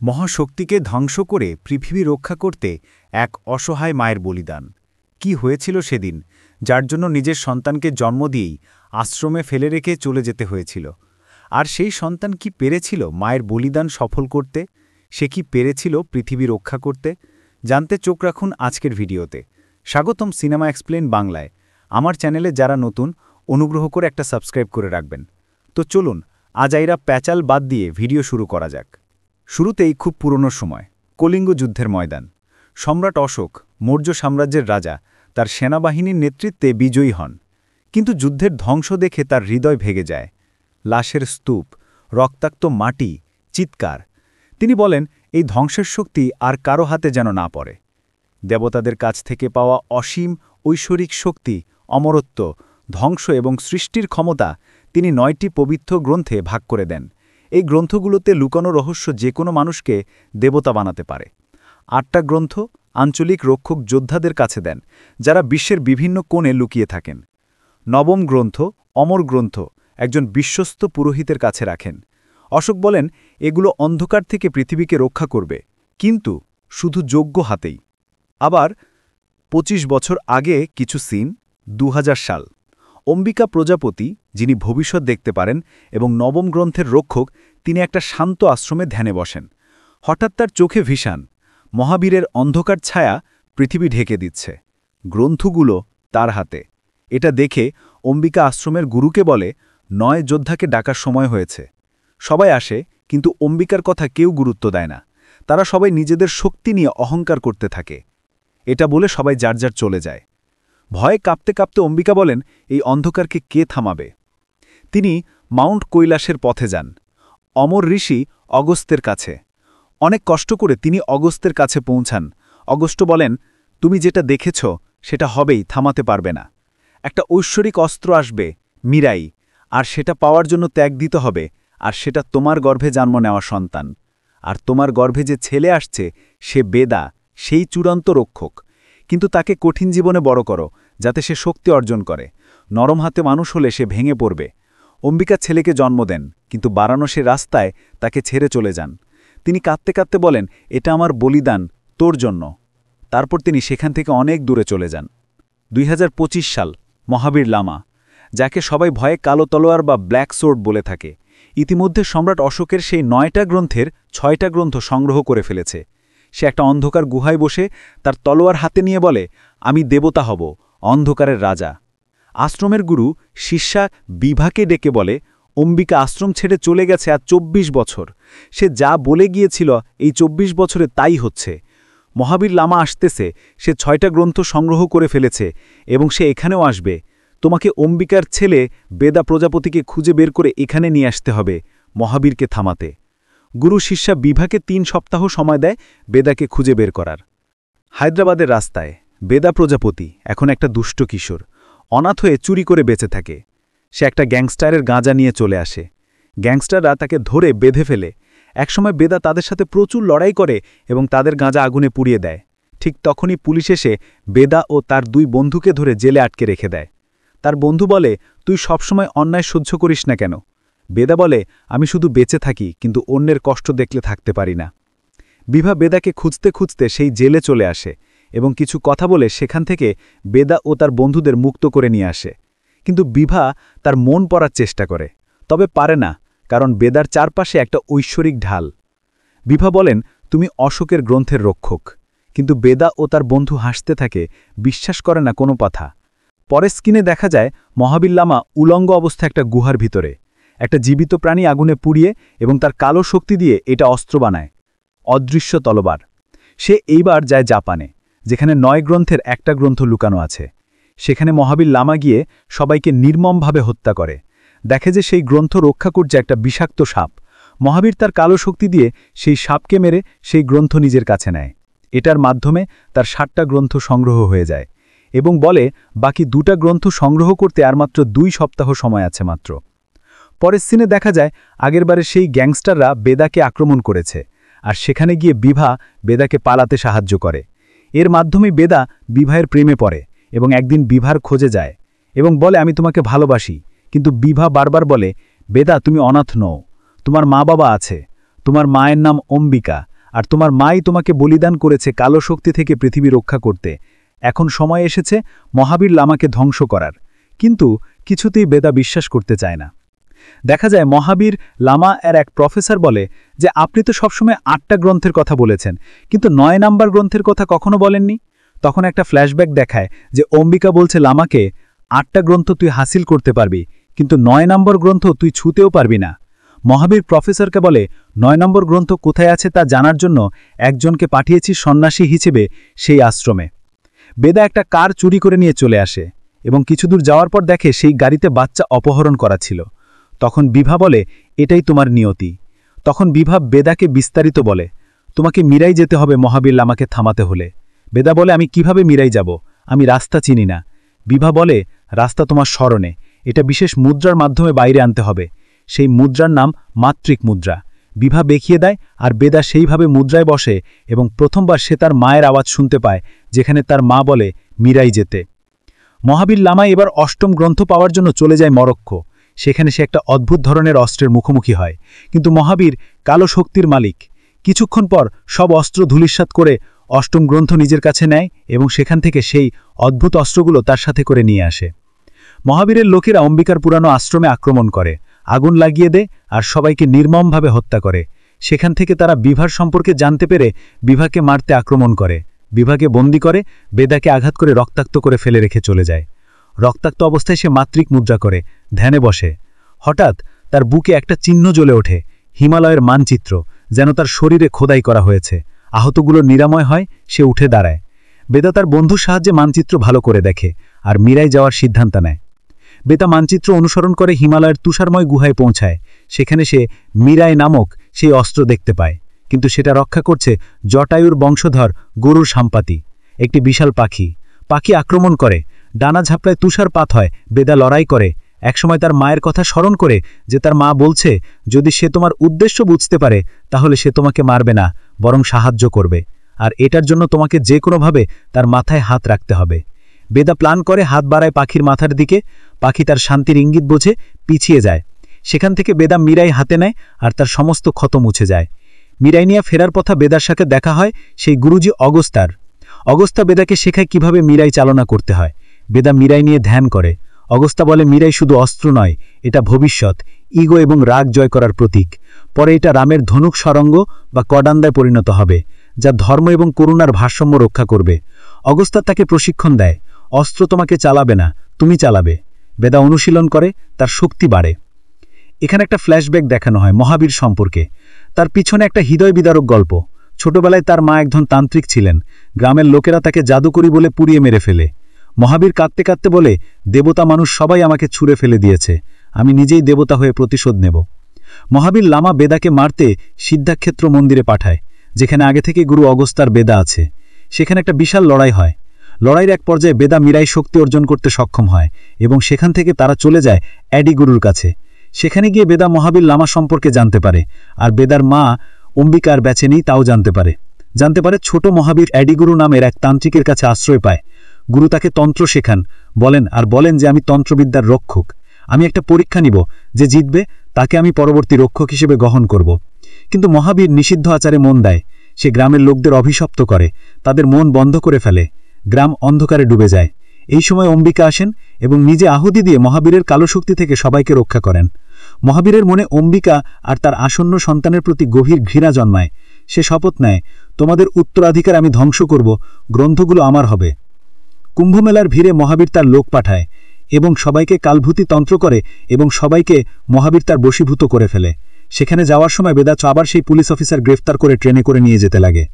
মহাশক্তিকে ধ্বংস করে পৃথিবী রক্ষা করতে এক অসহায় মায়ের বলিদান। কি হয়েছিল সেদিন, যার জন্য নিজের সন্তানকে জন্ম দিয়েই আশ্রমে ফেলে রেখে চলে যেতে হয়েছিল? আর সেই সন্তান কি পেরেছিল মায়ের বলিদান সফল করতে? সে কি পেরেছিল পৃথিবী রক্ষা করতে? জানতে চোখ রাখুন আজকের ভিডিওতে। স্বাগতম সিনেমা এক্সপ্লেন বাংলায়। আমার চ্যানেলে যারা নতুন, অনুগ্রহ করে একটা সাবস্ক্রাইব করে রাখবেন। তো চলুন আজাইরা প্যাচাল বাদ দিয়ে ভিডিও শুরু করা যাক। শুরুতেই খুব পুরনো সময়, কলিঙ্গ যুদ্ধের ময়দান। সম্রাট অশোক, মৌর্য সাম্রাজ্যের রাজা, তার সেনাবাহিনীর নেতৃত্বে বিজয়ী হন। কিন্তু যুদ্ধের ধ্বংস দেখে তার হৃদয় ভেঙে যায়। লাশের স্তূপ, রক্তাক্ত মাটি, চিৎকার। তিনি বলেন, এই ধ্বংসের শক্তি আর কারো হাতে যেন না পড়ে। দেবতাদের কাছ থেকে পাওয়া অসীম ঐশ্বরিক শক্তি, অমরত্ব, ধ্বংস এবং সৃষ্টির ক্ষমতা তিনি 9টি পবিত্র গ্রন্থে ভাগ করে দেন। এই গ্রন্থগুলোতে লুকানো রহস্য যে কোনো মানুষকে দেবতা বানাতে পারে। 8টা গ্রন্থ আঞ্চলিক রক্ষক যোদ্ধাদের কাছে দেন, যারা বিশ্বের বিভিন্ন কোণে লুকিয়ে থাকেন। 9ম গ্রন্থ, অমর গ্রন্থ, একজন বিশ্বস্ত পুরোহিতের কাছে রাখেন। অশোক বলেন, এগুলো অন্ধকার থেকে পৃথিবীকে রক্ষা করবে, কিন্তু শুধু যোগ্য হাতেই। আবার 25 বছর আগে কিছু সিন, 2000 সাল। অম্বিকা প্রজাপতি, যিনি ভবিষ্যৎ দেখতে পারেন এবং 9ম গ্রন্থের রক্ষক, তিনি একটা শান্ত আশ্রমে ধ্যানে বসেন। হঠাৎ তার চোখে ভিশান, মহাবীরের অন্ধকার ছায়া পৃথিবী ঢেকে দিচ্ছে। গ্রন্থগুলো তার হাতে। এটা দেখে অম্বিকা আশ্রমের গুরুকে বলে, 9 যোদ্ধাকে ডাকার সময় হয়েছে। সবাই আসে, কিন্তু অম্বিকার কথা কেউ গুরুত্ব দেয় না। তারা সবাই নিজেদের শক্তি নিয়ে অহংকার করতে থাকে। এটা বলে সবাই যার যার চলে যায়। ভয়ে কাঁপতে কাঁপতে অম্বিকা বলেন, এই অন্ধকারকে কে থামাবে? তিনি মাউন্ট কৈলাসের পথে যান, অমর ঋষি অগস্ত্যের কাছে। অনেক কষ্ট করে তিনি অগস্ত্যের কাছে পৌঁছান। অগস্ত্য বলেন, তুমি যেটা দেখেছ সেটা হবেই, থামাতে পারবে না। একটা ঐশ্বরিক অস্ত্র আসবে, মীরাই, আর সেটা পাওয়ার জন্য ত্যাগ দিতে হবে, আর সেটা তোমার গর্ভে জন্ম নেওয়া সন্তান। আর তোমার গর্ভে যে ছেলে আসছে, সে বেদা, সেই চূড়ান্ত রক্ষক। কিন্তু তাকে কঠিন জীবনে বড় করো, যাতে সে শক্তি অর্জন করে। নরম হাতে মানুষ হলে সে ভেঙে পড়বে। অম্বিকা ছেলেকে জন্ম দেন, কিন্তু বারাণসীর রাস্তায় তাকে ছেড়ে চলে যান। তিনি কাঁদতে কাঁদতে বলেন, এটা আমার বলিদান তোর জন্য। তারপর তিনি সেখান থেকে অনেক দূরে চলে যান। 2025 সাল, মহাবীর লামা, যাকে সবাই ভয়ে কালো তলোয়ার বা ব্ল্যাক সোর্ড বলে থাকে। ইতিমধ্যে সম্রাট অশোকের সেই 9টা গ্রন্থের 6টা গ্রন্থ সংগ্রহ করে ফেলেছে। সে একটা অন্ধকার গুহায় বসে তার তলোয়ার হাতে নিয়ে বলে, আমি দেবতা হব, অন্ধকারের রাজা। আশ্রমের গুরু শিষ্যা বিভাকে ডেকে বলে, অম্বিকা আশ্রম ছেড়ে চলে গেছে আর 24 বছর। সে যা বলে গিয়েছিল এই 24 বছরে তাই হচ্ছে। মহাবীর লামা আসতেছে, সে 6টা গ্রন্থ সংগ্রহ করে ফেলেছে এবং সে এখানেও আসবে। তোমাকে অম্বিকার ছেলে বেদা প্রজাপতিকে খুঁজে বের করে এখানে নিয়ে আসতে হবে, মহাবীরকে থামাতে। গুরু শিষ্যা বিভাকে 3 সপ্তাহ সময় দেয় বেদাকে খুঁজে বের করার। হায়দ্রাবাদের রাস্তায় বেদা প্রজাপতি এখন একটা দুষ্ট কিশোর, অনাথ হয়ে চুরি করে বেঁচে থাকে। সে একটা গ্যাংস্টারের গাঁজা নিয়ে চলে আসে। গ্যাংস্টাররা তাকে ধরে বেঁধে ফেলে। একসময় বেদা তাদের সাথে প্রচুর লড়াই করে এবং তাদের গাঁজা আগুনে পুড়িয়ে দেয়। ঠিক তখনই পুলিশ এসে বেদা ও তার 2 বন্ধুকে ধরে জেলে আটকে রেখে দেয়। তার বন্ধু বলে, তুই সবসময় অন্যায় সহ্য করিস না কেন? বেদা বলে, আমি শুধু বেঁচে থাকি, কিন্তু অন্যের কষ্ট দেখলে থাকতে পারি না। বিভা বেদাকে খুঁজতে খুঁজতে সেই জেলে চলে আসে এবং কিছু কথা বলে সেখান থেকে বেদা ও তার বন্ধুদের মুক্ত করে নিয়ে আসে। কিন্তু বিভা তার মন পড়ার চেষ্টা করে, তবে পারে না, কারণ বেদার চারপাশে একটা ঐশ্বরিক ঢাল। বিভা বলেন, তুমি অশোকের গ্রন্থের রক্ষক। কিন্তু বেদা ও তার বন্ধু হাসতে থাকে, বিশ্বাস করে না কোনো কথা। পরের স্ক্রিনে দেখা যায় মহাবীর লামা উলঙ্গ অবস্থায় একটা গুহার ভিতরে। একটা জীবিত প্রাণী আগুনে পুড়িয়ে এবং তার কালো শক্তি দিয়ে এটা অস্ত্র বানায়, অদৃশ্য তলোয়ার। সে এইবার যায় জাপানে, যেখানে 9 গ্রন্থের একটা গ্রন্থ লুকানো আছে। সেখানে মহাবীর লামা গিয়ে সবাইকে নির্মমভাবে হত্যা করে। দেখে যে সেই গ্রন্থ রক্ষা করছে একটা বিষাক্ত সাপ। মহাবীর তার কালো শক্তি দিয়ে সেই সাপকে মেরে সেই গ্রন্থ নিজের কাছে নেয়। এটার মাধ্যমে তার 7টা গ্রন্থ সংগ্রহ হয়ে যায় এবং বলে, বাকি 2টা গ্রন্থ সংগ্রহ করতে আর মাত্র 2 সপ্তাহ সময় আছে মাত্র। পরের সিনে দেখা যায় আগেরবারে সেই গ্যাংস্টাররা বেদাকে আক্রমণ করেছে, আর সেখানে গিয়ে বিভা বেদাকে পালাতে সাহায্য করে। এর মাধ্যমে বেদা বিভার প্রেমে পড়ে এবং একদিন বিভার খোঁজে যায় এবং বলে, আমি তোমাকে ভালোবাসি। কিন্তু বিভা বারবার বলে, বেদা তুমি অনাথ নও, তোমার মা বাবা আছে, তোমার মায়ের নাম অম্বিকা, আর তোমার মাই তোমাকে বলিদান করেছে কালো শক্তি থেকে পৃথিবী রক্ষা করতে। এখন সময় এসেছে মহাবীর লামাকে ধ্বংস করার। কিন্তু কিছুতেই বেদা বিশ্বাস করতে চায় না। দেখা যায় মহাবীর লামা এর এক প্রফেসর বলে যে আপনি তো সবসময় 8টা গ্রন্থের কথা বলেছেন, কিন্তু 9 নাম্বার গ্রন্থের কথা কখনো বলেননি। তখন একটা ফ্ল্যাশব্যাক দেখায় যে অম্বিকা বলছে লামাকে, 8টা গ্রন্থ তুই হাসিল করতে পারবি, কিন্তু 9 নম্বর গ্রন্থ তুই ছুঁতেও পারবি না। মহাবীর প্রফেসরকে বলে 9 নম্বর গ্রন্থ কোথায় আছে তা জানার জন্য একজনকে পাঠিয়েছি সন্ন্যাসী হিসেবে সেই আশ্রমে। বেদা একটা কার চুরি করে নিয়ে চলে আসে এবং কিছুদূর যাওয়ার পর দেখে সেই গাড়িতে বাচ্চা অপহরণ করা ছিল। তখন বিভা বলে, এটাই তোমার নিয়তি। তখন বিভা বেদাকে বিস্তারিত বলে, তোমাকে মিরাই যেতে হবে মহাবীর লামাকে থামাতে হলে। বেদা বলে, আমি কিভাবে মিরাই যাব, আমি রাস্তা চিনি না। বিভা বলে, রাস্তা তোমার স্মরণে, এটা বিশেষ মুদ্রার মাধ্যমে বাইরে আনতে হবে। সেই মুদ্রার নাম মাতৃক মুদ্রা। বিভা দেখিয়ে দেয় আর বেদা সেইভাবে মুদ্রায় বসে এবং প্রথমবার সে তার মায়ের আওয়াজ শুনতে পায়, যেখানে তার মা বলে মিরাই যেতে। মহাবীর লামাই এবার 8ম গ্রন্থ পাওয়ার জন্য চলে যায় মরক্কো। সেখানে সে একটা অদ্ভুত ধরনের অস্ত্রের মুখোমুখি হয়, কিন্তু মহাবীর কালো শক্তির মালিক। কিছুক্ষণ পর সব অস্ত্র ধূলিসাৎ করে 8ম গ্রন্থ নিজের কাছে নেয় এবং সেখান থেকে সেই অদ্ভুত অস্ত্রগুলো তার সাথে করে নিয়ে আসে। মহাবীরের লোকেরা অম্বিকার পুরানো আশ্রমে আক্রমণ করে, আগুন লাগিয়ে দেয় আর সবাইকে নির্মমভাবে হত্যা করে। সেখান থেকে তারা বিভার সম্পর্কে জানতে পেরে বিভাকে মারতে আক্রমণ করে, বিভাকে বন্দী করে, বেদাকে আঘাত করে রক্তাক্ত করে ফেলে রেখে চলে যায়। রক্তাক্ত অবস্থায় সে মাতৃক মুদ্রা করে ধ্যানে বসে। হঠাৎ তার বুকে একটা চিহ্ন জ্বলে ওঠে, হিমালয়ের মানচিত্র, যেন তার শরীরে খোদাই করা হয়েছে। আহতগুলো নিরাময় হয়, সে উঠে দাঁড়ায়। বেদা তার বন্ধুর সাহায্যে মানচিত্র ভালো করে দেখে আর মিরাই যাওয়ার সিদ্ধান্ত নেয়। বেদা মানচিত্র অনুসরণ করে হিমালয়ের তুষারময় গুহায় পৌঁছায়। সেখানে সে মিরাই নামক সেই অস্ত্র দেখতে পায়, কিন্তু সেটা রক্ষা করছে জটায়ুর বংশধর গরুর সাম্পাতি, একটি বিশাল পাখি। পাখি আক্রমণ করে, ডানা ঝাপড়ায় তুষারপাত হয়। বেদা লড়াই করে, একসময় তার মায়ের কথা স্মরণ করে যে তার মা বলছে যদি সে তোমার উদ্দেশ্য বুঝতে পারে তাহলে সে তোমাকে মারবে না, বরং সাহায্য করবে, আর এটার জন্য তোমাকে যে কোনোভাবে তার মাথায় হাত রাখতে হবে। বেদা প্ল্যান করে হাত বাড়ায় পাখির মাথার দিকে। পাখি তার শান্তির ইঙ্গিত বোঝে, পিছিয়ে যায়। সেখান থেকে বেদা মিরাই হাতে নেয় আর তার সমস্ত ক্ষত মুছে যায়। মিরাই নিয়ে ফেরার পথে বেদার সাথে দেখা হয় সেই গুরুজি অগস্তার। অগস্তা বেদাকে শেখায় কিভাবে মিরাই চালনা করতে হয়। বেদা মিরাই নিয়ে ধ্যান করে। অগস্তা বলে মিরাই শুধু অস্ত্র নয়, এটা ভবিষ্যৎ, ইগো এবং রাগ জয় করার প্রতীক। পরে এটা রামের ধনুক সরঙ্গ বা কডান্দায় পরিণত হবে, যা ধর্ম এবং করুণার ভারসাম্য রক্ষা করবে। অগস্তা তাকে প্রশিক্ষণ দেয়, অস্ত্র তোমাকে চালাবে না, তুমি চালাবে। বেদা অনুশীলন করে, তার শক্তি বাড়ে। এখানে একটা ফ্ল্যাশব্যাক দেখানো হয় মহাবীর সম্পর্কে। তার পিছনে একটা হৃদয় বিদারক গল্প। ছোটবেলায় তার মা একজন তান্ত্রিক ছিলেন। গ্রামের লোকেরা তাকে জাদুকরি বলে পুড়িয়ে মেরে ফেলে। মহাবীর কাঁদতে কাঁদতে বলে, দেবতা মানুষ সবাই আমাকে ছুঁড়ে ফেলে দিয়েছে, আমি নিজেই দেবতা হয়ে প্রতিশোধ নেব। মহাবীর লামা বেদাকে মারতে সিদ্ধাক্ষেত্র মন্দিরে পাঠায়, যেখানে আগে থেকে গুরু অগস্তার বেদা আছে। সেখানে একটা বিশাল লড়াই হয়। লড়াইয়ের এক পর্যায়ে বেদা মিরাই শক্তি অর্জন করতে সক্ষম হয় এবং সেখান থেকে তারা চলে যায় অ্যাডি গুরুর কাছে। সেখানে গিয়ে বেদা মহাবীর লামা সম্পর্কে জানতে পারে, আর বেদার মা অম্বিকার বেঁচে নেই তাও জানতে পারে। ছোট মহাবীর অ্যাডিগুরু নামের এক তান্ত্রিকের কাছে আশ্রয় পায়। গুরু তাকে তন্ত্র শেখান, বলেন যে আমি তন্ত্রবিদ্যার রক্ষক, আমি একটা পরীক্ষা নিব, যে জিতবে তাকে আমি পরবর্তী রক্ষক হিসেবে গ্রহণ করব। কিন্তু মহাবীর নিষিদ্ধ আচারে মন দেয়। সে গ্রামের লোকদের অভিশপ্ত করে, তাদের মন বন্ধ করে ফেলে। গ্রাম অন্ধকারে ডুবে যায়। এই সময় অম্বিকা আসেন এবং নিজে আহুতি দিয়ে মহাবীরের কালো শক্তি থেকে সবাইকে রক্ষা করেন। মহাবীরের মনে অম্বিকা আর তার আসন্ন সন্তানের প্রতি গভীর ঘৃণা জন্মায়। সে শপথ নেয়, তোমাদের উত্তরাধিকার আমি ধ্বংস করব, গ্রন্থগুলো আমার হবে। কুম্ভমেলার ভিড়ে মহাবীর তার লোক পাঠায় এবং সবাইকে কালভূতি তন্ত্র করে এবং সবাইকে মহাবীর তার বশীভূত করে ফেলে। সেখানে যাওয়ার সময় বেদা আবার সেই পুলিশ অফিসার গ্রেফতার করে ট্রেনে করে নিয়ে যেতে লাগে।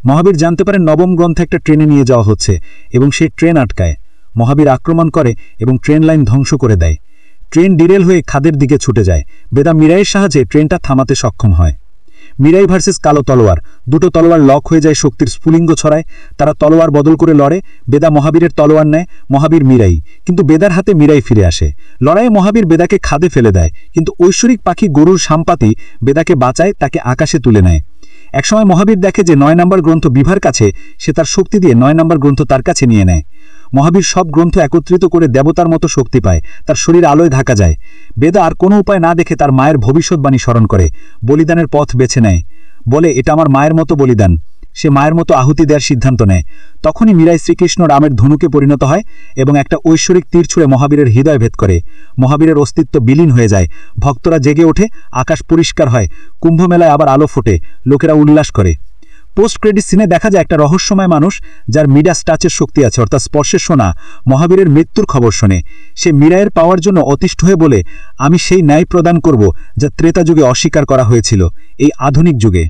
মহাবীর জানতে পারেন 9ম গ্রন্থে একটা ট্রেনে নিয়ে যাওয়া হচ্ছে এবং সেই ট্রেন আটকায়। মহাবীর আক্রমণ করে এবং ট্রেন লাইন ধ্বংস করে দেয়। ট্রেন ডিরেল হয়ে খাদের দিকে ছুটে যায়। বেদা মিরাইয়ের সাহায্যে ট্রেনটা থামাতে সক্ষম হয়। মিরাই ভার্সেস কালো তলোয়ার, দুটো তলোয়ার লক হয়ে যায়, শক্তির স্ফুলিঙ্গ ছড়ায়। তারা তলোয়ার বদল করে লড়ে। বেদা মহাবীরের তলোয়ার নেয়, মহাবীর মিরাই, কিন্তু বেদার হাতে মিরাই ফিরে আসে। লড়াইয়ে মহাবীর বেদাকে খাদে ফেলে দেয়, কিন্তু ঐশ্বরিক পাখি গরুর সাম্পাতি বেদাকে বাঁচায়, তাকে আকাশে তুলে নেয়। একসময় মহাবীর দেখে যে 9 নম্বর গ্রন্থ বিভার কাছে, সে তার শক্তি দিয়ে 9 নম্বর গ্রন্থ তার কাছে নিয়ে নেয়। মহাবীর সব গ্রন্থ একত্রিত করে দেবতার মতো শক্তি পায়, তার শরীর আলোয় ঢাকা যায়। বেদা আর কোনো উপায় না দেখে তার মায়ের ভবিষ্যৎবাণী স্মরণ করে, বলিদানের পথ বেছে নেয়, বলে এটা আমার মায়ের মতো বলিদান। সে মায়ের মতো আহুতি দেওয়ার সিদ্ধান্ত নেয়। তখনই মীরাই শ্রীকৃষ্ণ রামের ধনুকে পরিণত হয় এবং একটা ঐশ্বরিক তীর ছুঁড়ে মহাবীরের হৃদয় ভেদ করে। মহাবীরের অস্তিত্ব বিলীন হয়ে যায়, ভক্তরা জেগে ওঠে, আকাশ পরিষ্কার হয়, কুম্ভমেলায় আবার আলো ফোটে, লোকেরা উল্লাস করে। পোস্ট ক্রেডিট সিনে দেখা যায় একটা রহস্যময় মানুষ যার মিডাস টাচের শক্তি আছে, অর্থাৎ স্পর্শের শোনা, মহাবীরের মৃত্যুর খবর শোনে। সে মীরায়ের পাওয়ার জন্য অতিষ্ঠ হয়ে বলে, আমি সেই ন্যায় প্রদান করব যা ত্রেতা যুগে অস্বীকার করা হয়েছিল এই আধুনিক যুগে।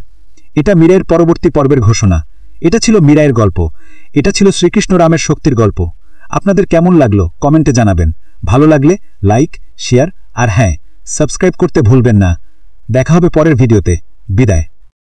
এটা মীরায়ের পরবর্তী পর্বের ঘোষণা। এটা ছিল মীরায়ের গল্প, এটা ছিল শ্রীকৃষ্ণ রামের শক্তির গল্প। আপনাদের কেমন লাগলো কমেন্টে জানাবেন। ভালো লাগলে লাইক, শেয়ার আর হ্যাঁ, সাবস্ক্রাইব করতে ভুলবেন না। দেখা হবে পরের ভিডিওতে। বিদায়।